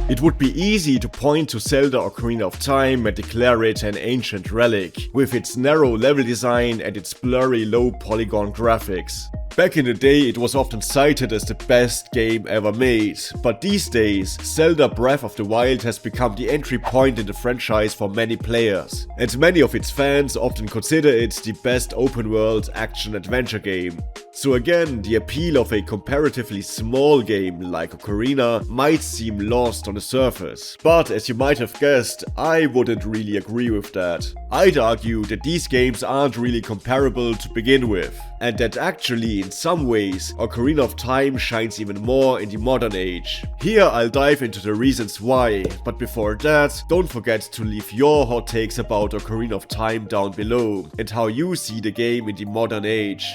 It would be easy to point to Zelda Ocarina of Time and declare it an ancient relic, with its narrow level design and its blurry low polygon graphics. Back in the day, it was often cited as the best game ever made, but these days, Zelda Breath of the Wild has become the entry point in the franchise for many players, and many of its fans often consider it the best open-world action-adventure game. So again, the appeal of a comparatively small game like Ocarina might seem lost on the surface, but as you might have guessed, I wouldn't really agree with that. I'd argue that these games aren't really comparable to begin with, and that actually in some ways, Ocarina of Time shines even more in the modern age. Here I'll dive into the reasons why, but before that, don't forget to leave your hot takes about Ocarina of Time down below, and how you see the game in the modern age.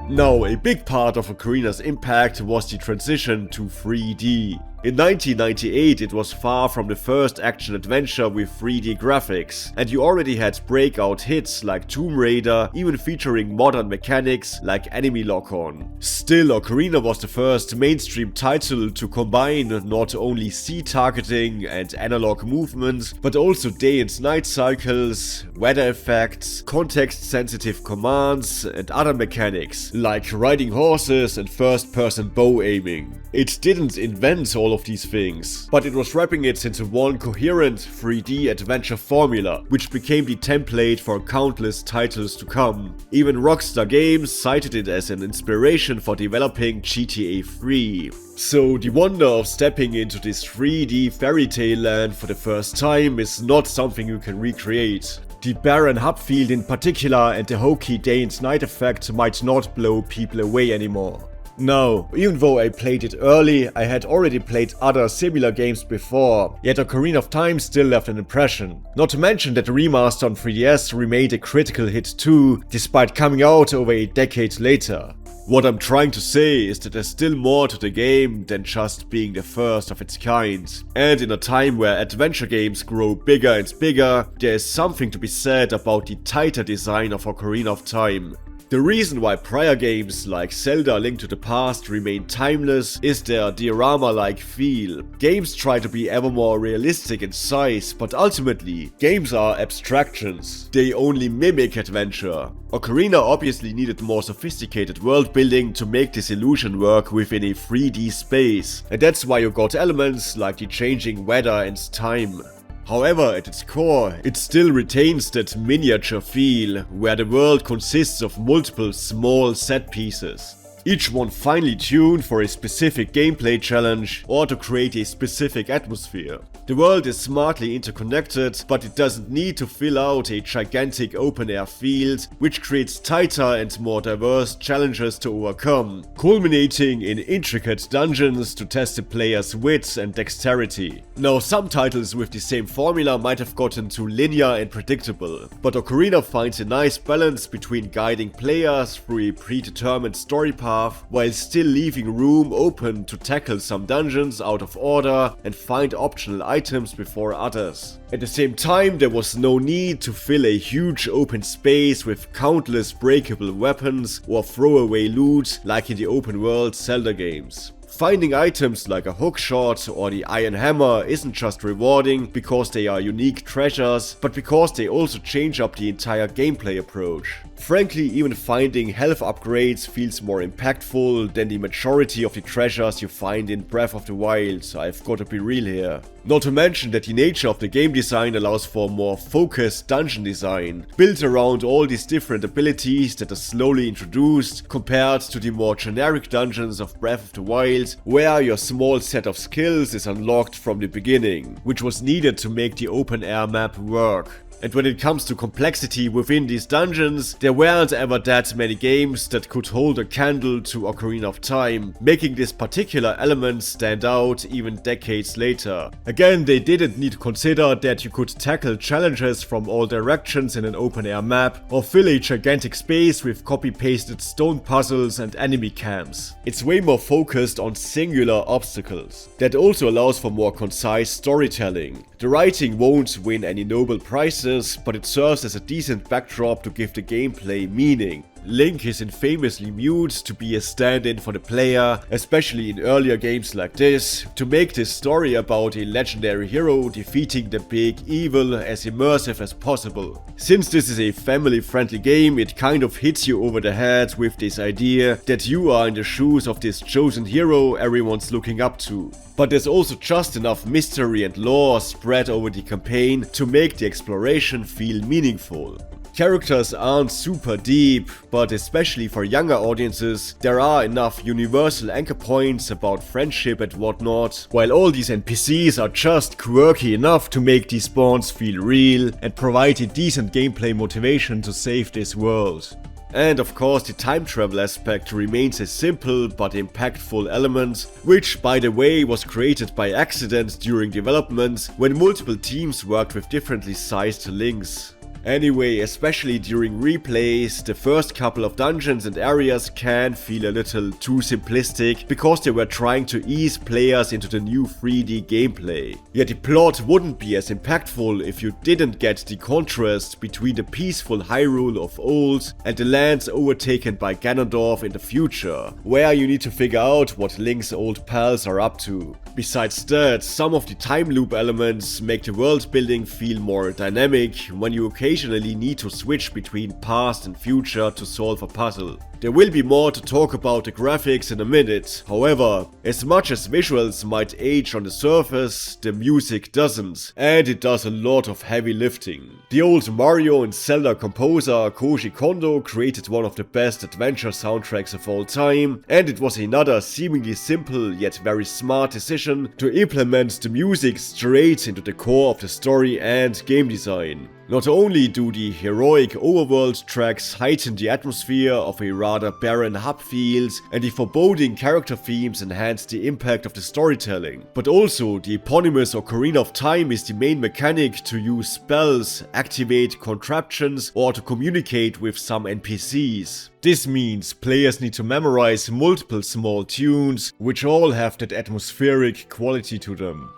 Now, a big part of Ocarina's impact was the transition to 3D. In 1998, it was far from the first action-adventure with 3D graphics, and you already had breakout hits like Tomb Raider, even featuring modern mechanics like enemy lock-on. Still, Ocarina was the first mainstream title to combine not only C-targeting and analog movement, but also day and night cycles, weather effects, context-sensitive commands, and other mechanics, like riding horses and first-person bow aiming. It didn't invent all of these things, but it was wrapping it into one coherent 3D adventure formula, which became the template for countless titles to come. Even Rockstar Games cited it as an inspiration for developing GTA 3. So the wonder of stepping into this 3D fairy tale land for the first time is not something you can recreate. The barren hub field in particular and the hokey day and night effect might not blow people away anymore. Now, even though I played it early, I had already played other similar games before, yet Ocarina of Time still left an impression. Not to mention that the remaster on 3DS remained a critical hit too, despite coming out over a decade later. What I'm trying to say is that there's still more to the game than just being the first of its kind. And in a time where adventure games grow bigger and bigger, there is something to be said about the tighter design of Ocarina of Time. The reason why prior games like Zelda: A Link to the Past remain timeless is their diorama-like feel. Games try to be ever more realistic in size, but ultimately, games are abstractions. They only mimic adventure. Ocarina obviously needed more sophisticated world building to make this illusion work within a 3D space, and that's why you got elements like the changing weather and time. However, at its core, it still retains that miniature feel, where the world consists of multiple small set pieces. Each one finely tuned for a specific gameplay challenge or to create a specific atmosphere. The world is smartly interconnected, but it doesn't need to fill out a gigantic open-air field, which creates tighter and more diverse challenges to overcome, culminating in intricate dungeons to test the player's wits and dexterity. Now, some titles with the same formula might have gotten too linear and predictable, but Ocarina finds a nice balance between guiding players through a predetermined story path while still leaving room open to tackle some dungeons out of order and find optional items before others. At the same time, there was no need to fill a huge open space with countless breakable weapons or throwaway loot like in the open world Zelda games. Finding items like a hookshot or the iron hammer isn't just rewarding because they are unique treasures, but because they also change up the entire gameplay approach. Frankly, even finding health upgrades feels more impactful than the majority of the treasures you find in Breath of the Wild, I've gotta be real here. Not to mention that the nature of the game design allows for more focused dungeon design, built around all these different abilities that are slowly introduced, compared to the more generic dungeons of Breath of the Wild, where your small set of skills is unlocked from the beginning, which was needed to make the open air map work. And when it comes to complexity within these dungeons, there weren't ever that many games that could hold a candle to Ocarina of Time, making this particular element stand out even decades later. Again, they didn't need to consider that you could tackle challenges from all directions in an open air map, or fill a gigantic space with copy-pasted stone puzzles and enemy camps. It's way more focused on singular obstacles. That also allows for more concise storytelling. The writing won't win any Nobel prizes, but it serves as a decent backdrop to give the gameplay meaning. Link is infamously mute to be a stand-in for the player, especially in earlier games like this, to make this story about a legendary hero defeating the big evil as immersive as possible. Since this is a family-friendly game, it kind of hits you over the head with this idea that you are in the shoes of this chosen hero everyone's looking up to. But there's also just enough mystery and lore spread over the campaign to make the exploration feel meaningful. Characters aren't super deep, but especially for younger audiences, there are enough universal anchor points about friendship and whatnot, while all these NPCs are just quirky enough to make these bonds feel real and provide a decent gameplay motivation to save this world. And of course the time travel aspect remains a simple but impactful element, which by the way was created by accident during development when multiple teams worked with differently sized links. Anyway, especially during replays, the first couple of dungeons and areas can feel a little too simplistic because they were trying to ease players into the new 3D gameplay. Yet the plot wouldn't be as impactful if you didn't get the contrast between the peaceful Hyrule of old and the lands overtaken by Ganondorf in the future, where you need to figure out what Link's old pals are up to. Besides that, some of the time loop elements make the world building feel more dynamic when you occasionally need to switch between past and future to solve a puzzle. There will be more to talk about the graphics in a minute, however, as much as visuals might age on the surface, the music doesn't, and it does a lot of heavy lifting. The old Mario and Zelda composer Koji Kondo created one of the best adventure soundtracks of all time, and it was another seemingly simple yet very smart decision to implement the music straight into the core of the story and game design. Not only do the heroic overworld tracks heighten the atmosphere of a rather barren hub field, and the foreboding character themes enhance the impact of the storytelling, but also the eponymous Ocarina of Time is the main mechanic to use spells, activate contraptions, or to communicate with some NPCs. This means players need to memorize multiple small tunes, which all have that atmospheric quality to them.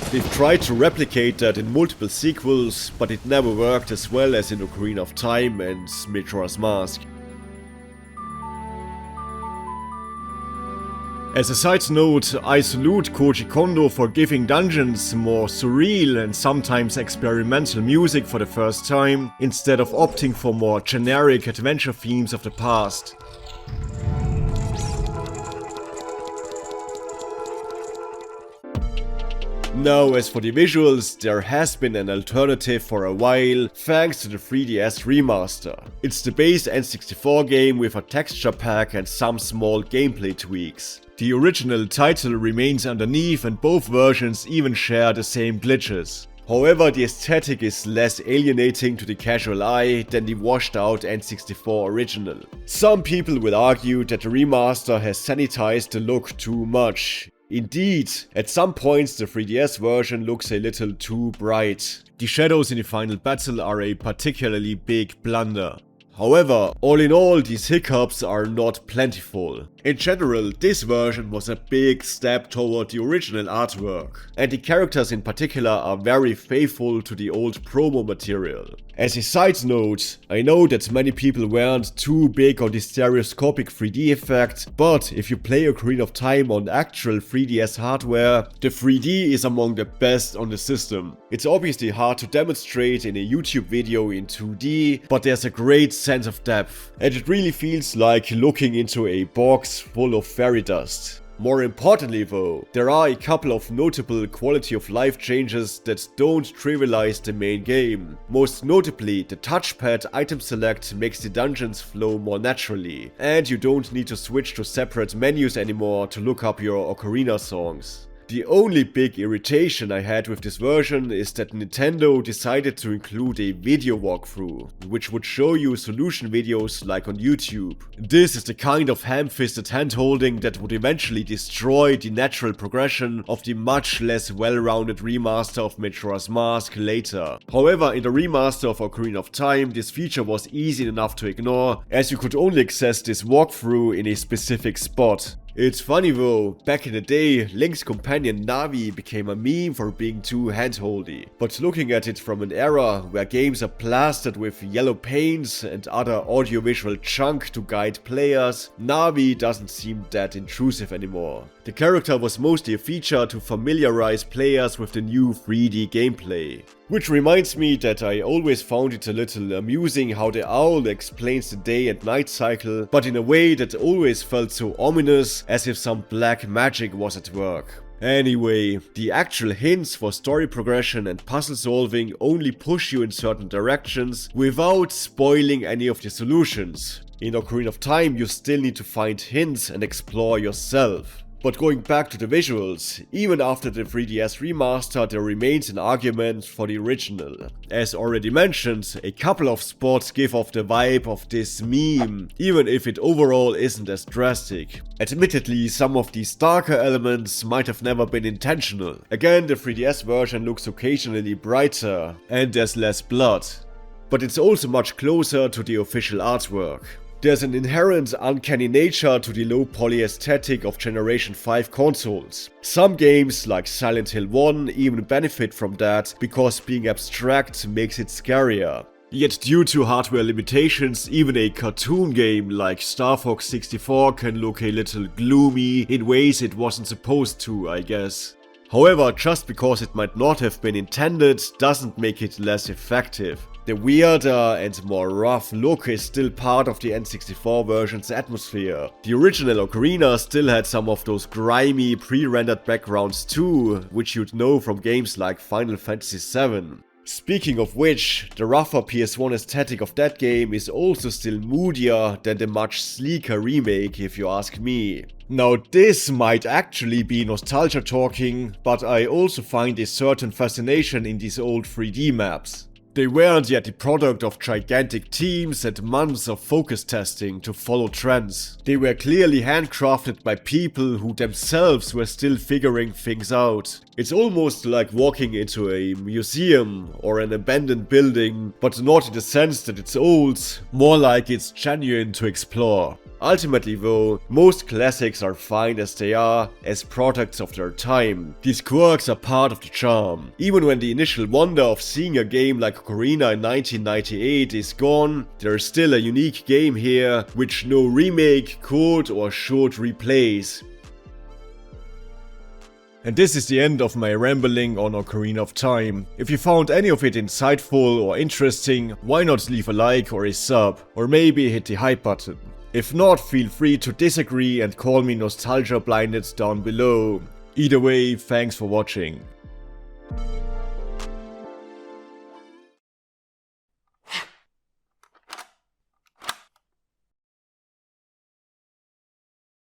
They've tried to replicate that in multiple sequels, but it never worked as well as in Ocarina of Time and Majora's Mask. As a side note, I salute Koji Kondo for giving dungeons more surreal and sometimes experimental music for the first time, instead of opting for more generic adventure themes of the past. Now, as for the visuals, there has been an alternative for a while, thanks to the 3DS remaster. It's the base N64 game with a texture pack and some small gameplay tweaks. The original title remains underneath and both versions even share the same glitches. However, the aesthetic is less alienating to the casual eye than the washed out N64 original. Some people will argue that the remaster has sanitized the look too much. Indeed, at some points the 3DS version looks a little too bright. The shadows in the final battle are a particularly big blunder. However, all in all, these hiccups are not plentiful. In general, this version was a big step toward the original artwork, and the characters in particular are very faithful to the old promo material. As a side note, I know that many people weren't too big on the stereoscopic 3D effect, but if you play Ocarina of Time on actual 3DS hardware, the 3D is among the best on the system. It's obviously hard to demonstrate in a YouTube video in 2D, but there's a great sense of depth, and it really feels like looking into a box full of fairy dust. More importantly though, there are a couple of notable quality of life changes that don't trivialize the main game. Most notably, the touchpad item select makes the dungeons flow more naturally, and you don't need to switch to separate menus anymore to look up your Ocarina songs. The only big irritation I had with this version is that Nintendo decided to include a video walkthrough, which would show you solution videos like on YouTube. This is the kind of ham-fisted hand-holding that would eventually destroy the natural progression of the much less well-rounded remaster of Majora's Mask later. However, in the remaster of Ocarina of Time, this feature was easy enough to ignore, as you could only access this walkthrough in a specific spot. It's funny though, back in the day, Link's companion Navi became a meme for being too handholdy. But looking at it from an era where games are plastered with yellow paints and other audiovisual junk to guide players, Navi doesn't seem that intrusive anymore. The character was mostly a feature to familiarize players with the new 3D gameplay. Which reminds me that I always found it a little amusing how the owl explains the day and night cycle, but in a way that always felt so ominous, as if some black magic was at work. Anyway, the actual hints for story progression and puzzle solving only push you in certain directions without spoiling any of the solutions. In Ocarina of Time you still need to find hints and explore yourself. But going back to the visuals, even after the 3DS remaster there remains an argument for the original. As already mentioned, a couple of spots give off the vibe of this meme, even if it overall isn't as drastic. Admittedly, some of these darker elements might have never been intentional. Again, the 3DS version looks occasionally brighter, and there's less blood. But it's also much closer to the official artwork. There's an inherent uncanny nature to the low poly aesthetic of Generation 5 consoles. Some games, like Silent Hill 1, even benefit from that because being abstract makes it scarier. Yet due to hardware limitations, even a cartoon game like Star Fox 64 can look a little gloomy in ways it wasn't supposed to, I guess. However, just because it might not have been intended doesn't make it less effective. The weirder and more rough look is still part of the N64 version's atmosphere. The original Ocarina still had some of those grimy pre-rendered backgrounds too, which you'd know from games like Final Fantasy VII. Speaking of which, the rougher PS1 aesthetic of that game is also still moodier than the much sleeker remake if you ask me. Now this might actually be nostalgia talking, but I also find a certain fascination in these old 3D maps. They weren't yet the product of gigantic teams and months of focus testing to follow trends. They were clearly handcrafted by people who themselves were still figuring things out. It's almost like walking into a museum or an abandoned building, but not in the sense that it's old, more like it's genuine to explore. Ultimately though, most classics are fine as they are, as products of their time. These quirks are part of the charm. Even when the initial wonder of seeing a game like Ocarina in 1998 is gone, there is still a unique game here, which no remake could or should replace. And this is the end of my rambling on Ocarina of Time. If you found any of it insightful or interesting, why not leave a like or a sub, or maybe hit the hype button. If not, feel free to disagree and call me nostalgia blinded down below. Either way, thanks for watching.